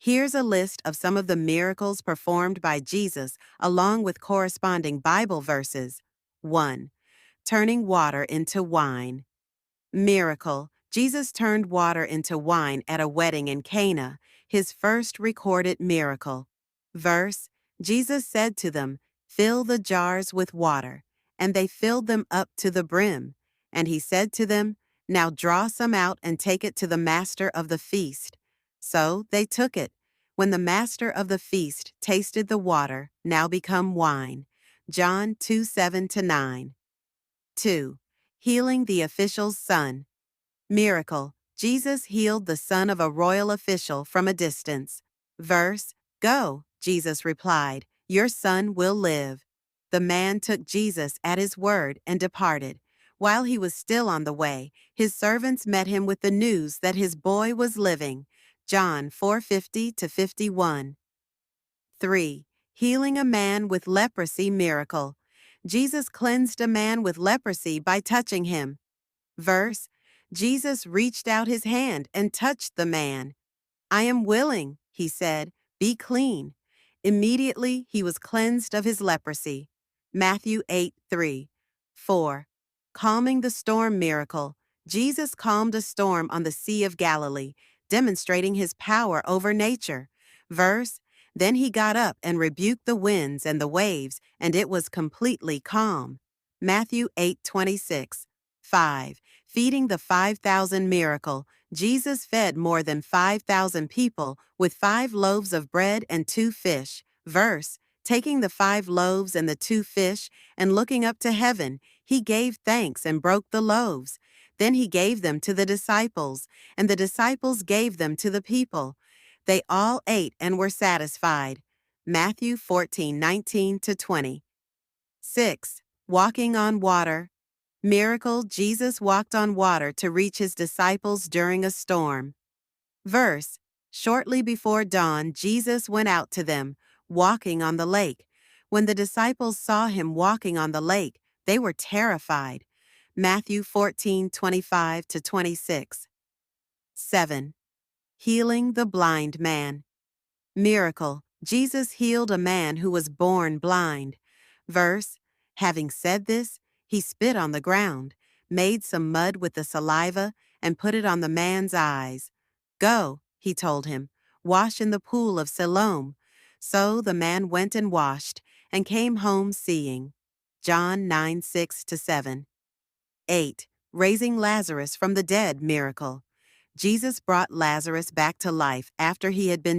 Here's a list of some of the miracles performed by Jesus, along with corresponding Bible verses. 1. Turning water into wine. Miracle. Jesus turned water into wine at a wedding in Cana, his first recorded miracle. Verse. Jesus said to them, "Fill the jars with water." And they filled them up to the brim. And he said to them, "Now draw some out and take it to the master of the feast." So they took it. When the master of the feast tasted the water, now become wine. John 2:7-9. 2. Healing the official's son. Miracle. Jesus healed the son of a royal official from a distance. Verse. Go, Jesus replied, your son will live. The man took Jesus at his word and departed. While he was still on the way, his servants met him with the news that his boy was living. John 4:50-51. 3. Healing a man with leprosy miracle. Jesus cleansed a man with leprosy by touching him. Verse. Jesus reached out his hand and touched the man. "I am willing," he said, "be clean." Immediately he was cleansed of his leprosy. Matthew 8:3. 4. Calming the storm miracle. Jesus calmed a storm on the Sea of Galilee, demonstrating his power over nature. Verse. Then he got up and rebuked the winds and the waves, and it was completely calm. Matthew 8:26. 5. Feeding the 5,000 miracle. Jesus fed more than 5,000 people with 5 loaves of bread and 2 fish. Verse. Taking the 5 loaves and the 2 fish and looking up to heaven, he gave thanks and broke the loaves. Then he gave them to the disciples, and the disciples gave them to the people. They all ate and were satisfied. Matthew 14:19-20. 6. Walking on water. Miracle. Jesus walked on water to reach his disciples during a storm. Verse. Shortly before dawn, Jesus went out to them, walking on the lake. When the disciples saw him walking on the lake, they were terrified. Matthew 14:25-26. 7. Healing the blind man. Miracle. Jesus healed a man who was born blind. Verse. Having said this, he spit on the ground, made some mud with the saliva, and put it on the man's eyes. "Go," he told him, "wash in the pool of Siloam." So the man went and washed, and came home seeing. John 9:6-7. 8. Raising Lazarus from the dead miracle. Jesus brought Lazarus back to life after he had been